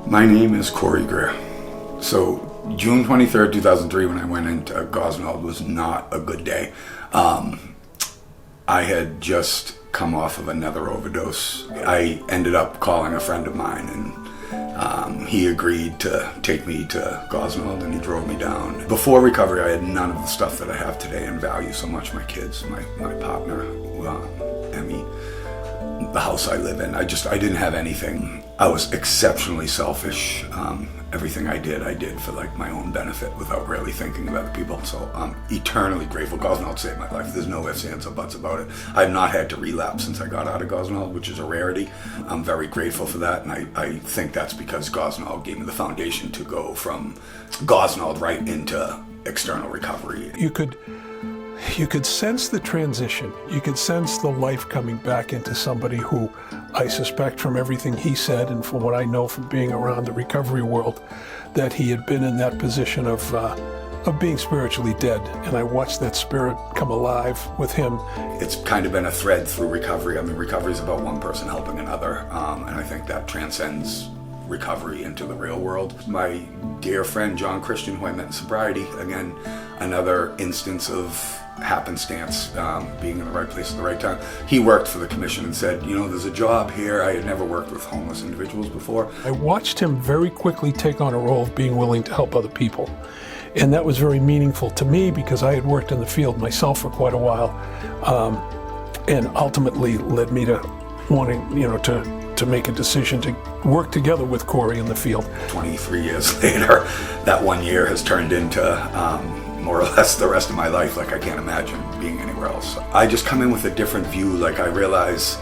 My name is Corey Grier. So June 23rd, 2003, when I went into Gosnold, was not a good day. I had just come off of another overdose. I ended up calling a friend of mine, and he agreed to take me to Gosnold, and he drove me down. Before recovery, I had none of the stuff that I have today and value so much: my kids, my partner, Emmy, the house I live in. I didn't have anything. I was exceptionally selfish. Everything I did for like my own benefit without really thinking of other people. So I'm eternally grateful. Gosnold saved my life. There's no ifs, ands, or buts about it. I've not had to relapse since I got out of Gosnold, which is a rarity. I'm very grateful for that, and I think that's because Gosnold gave me the foundation to go from Gosnold right into external recovery. You could sense the transition. You could sense the life coming back into somebody who, I suspect from everything he said and from what I know from being around the recovery world, that he had been in that position of being spiritually dead. And I watched that spirit come alive with him. It's kind of been a thread through recovery. I mean, recovery is about one person helping another, and I think that transcends recovery into the real world. My dear friend John Christian, who I met in sobriety, again, another instance of happenstance, being in the right place at the right time. He worked for the commission and said, there's a job here. I had never worked with homeless individuals before. I watched him very quickly take on a role of being willing to help other people. And that was very meaningful to me because I had worked in the field myself for quite a while, and ultimately led me to wanting, to make a decision to work together with Corey in the field. 23 years later, that 1 year has turned into more or less the rest of my life. Like, I can't imagine being anywhere else. I just come in with a different view. Like, I realize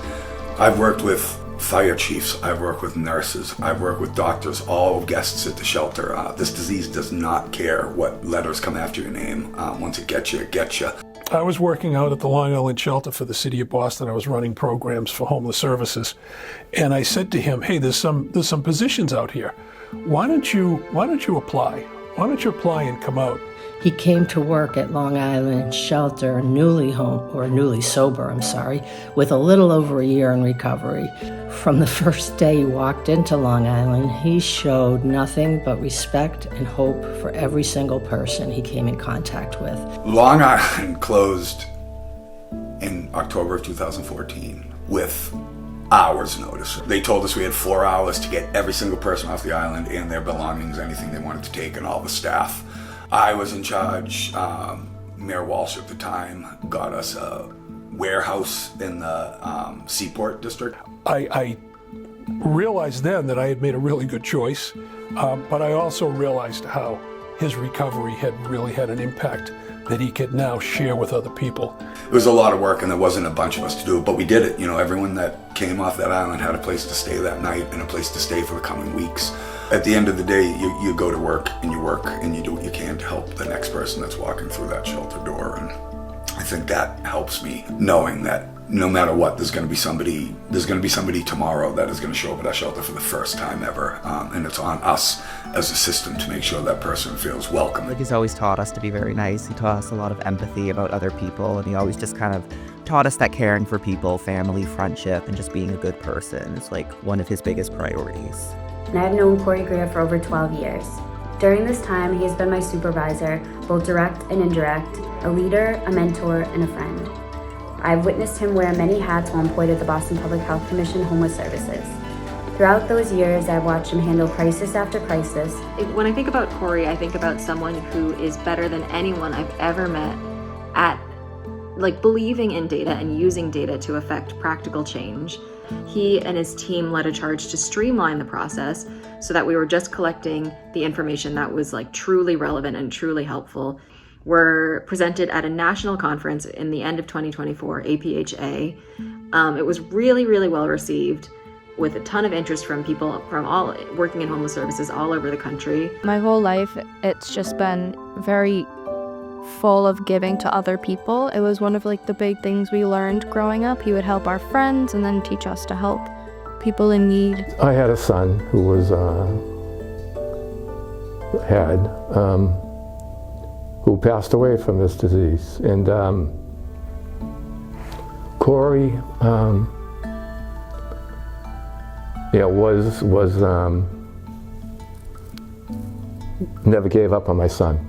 I've worked with fire chiefs, I've worked with nurses, I've worked with doctors, all guests at the shelter. This disease does not care what letters come after your name. Once it gets you, it gets you. I was working out at the Long Island shelter for the city of Boston. I was running programs for homeless services. And I said to him, hey, there's some positions out here. Why don't you apply? Why don't you apply and come out? He came to work at Long Island shelter, newly sober, with a little over a year in recovery. From the first day he walked into Long Island, he showed nothing but respect and hope for every single person he came in contact with. Long Island closed in October of 2014 with hours notice. They told us we had 4 hours to get every single person off the island and their belongings, anything they wanted to take, and all the staff. I was in charge. Mayor Walsh at the time got us a warehouse in the Seaport district. I realized then that I had made a really good choice, but I also realized how his recovery had really had an impact that he could now share with other people. It was a lot of work, and there wasn't a bunch of us to do it, but we did it. Everyone that came off that island had a place to stay that night and a place to stay for the coming weeks. At the end of the day, you go to work and you do what you can to help the next person that's walking through that shelter door. And I think that helps me, knowing that no matter what, there's going to be somebody tomorrow that is going to show up at our shelter for the first time ever. And it's on us as a system to make sure that person feels welcome. He's always taught us to be very nice. He taught us a lot of empathy about other people, and he always just kind of taught us that caring for people, family, friendship, and just being a good person is like one of his biggest priorities. And I've known Corey Grier for over 12 years. During this time, he has been my supervisor, both direct and indirect, a leader, a mentor, and a friend. I've witnessed him wear many hats while employed at the Boston Public Health Commission Homeless Services. Throughout those years, I've watched him handle crisis after crisis. When I think about Corey, I think about someone who is better than anyone I've ever met at believing in data and using data to affect practical change. He and his team led a charge to streamline the process so that we were just collecting the information that was truly relevant and truly helpful. We're presented at a national conference in the end of 2024, APHA. It was really, really well received, with a ton of interest from people from all working in homeless services all over the country. My whole life, it's just been very full of giving to other people. It was one of the big things we learned growing up. He would help our friends and then teach us to help people in need. I had a son who was who passed away from this disease, and Corey yeah, was never gave up on my son.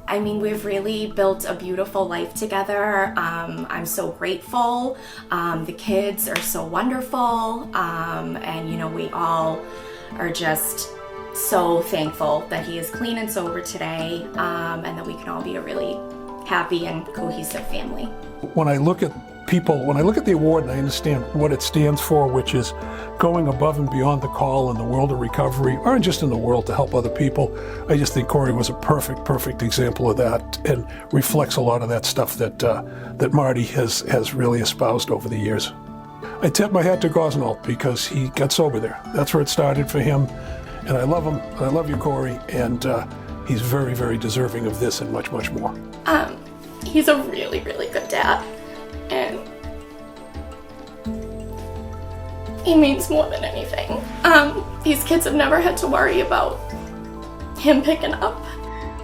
I mean, we've really built a beautiful life together. I'm so grateful. The kids are so wonderful. And, you know, we all are just so thankful that he is clean and sober today, and that we can all be a really happy and cohesive family. When I look at people, when I look at the award and I understand what it stands for, which is going above and beyond the call in the world of recovery, or just in the world to help other people, I just think Corey was a perfect example of that, and reflects a lot of that stuff that Marty has really espoused over the years. I tip my hat to Gosnold because he got sober there. That's where it started for him, and I love him. I love you, Corey, and he's very deserving of this and much more. He's a really good dad, and he means more than anything. These kids have never had to worry about him picking up.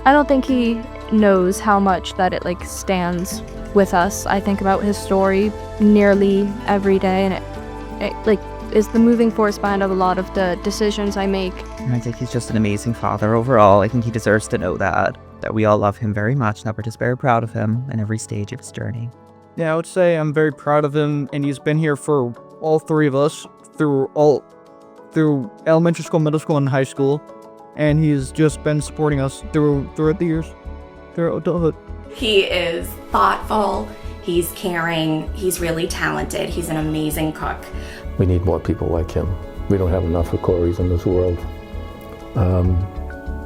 I don't think he knows how much that it like stands with us. I think about his story nearly every day, and it like is the moving force behind a lot of the decisions I make. And I think he's just an amazing father overall. I think he deserves to know that we all love him very much, that we're just very proud of him in every stage of his journey. Yeah, I would say I'm very proud of him, and he's been here for all three of us through elementary school, middle school, and high school, and he's just been supporting us throughout the years, through adulthood. He is thoughtful, he's caring, he's really talented, he's an amazing cook. We need more people like him. We don't have enough of Corys in this world.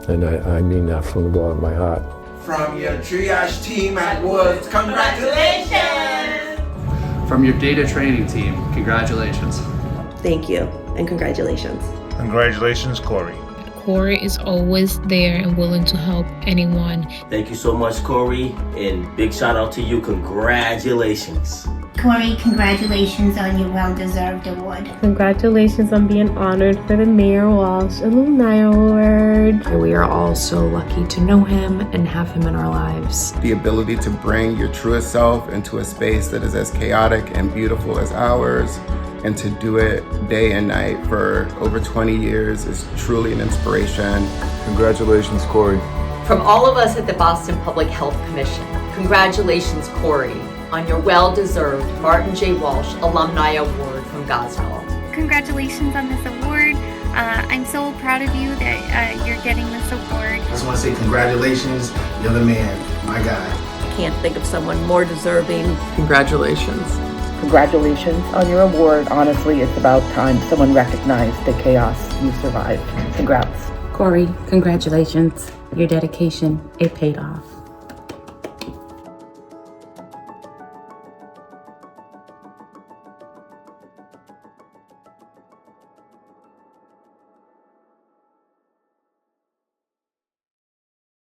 And I mean that from the bottom of my heart. From your triage team at Woods, congratulations! From your data training team, congratulations. Thank you, and congratulations. Congratulations, Corey. Corey is always there and willing to help anyone. Thank you so much, Corey, and big shout out to you. Congratulations. Corey, congratulations on your well-deserved award. Congratulations on being honored for the Mayor Walsh Alumni Award. We are all so lucky to know him and have him in our lives. The ability to bring your truest self into a space that is as chaotic and beautiful as ours, and to do it day and night for over 20 years is truly an inspiration. Congratulations, Corey. From all of us at the Boston Public Health Commission, congratulations, Corey, on your well-deserved Martin J. Walsh Alumni Award from Gosnold. Congratulations on this award. I'm so proud of you that you're getting this award. I just want to say congratulations. You're the man, my guy. I can't think of someone more deserving. Congratulations. Congratulations on your award. Honestly, it's about time someone recognized the chaos you survived. Congrats. Corey, congratulations. Your dedication, it paid off.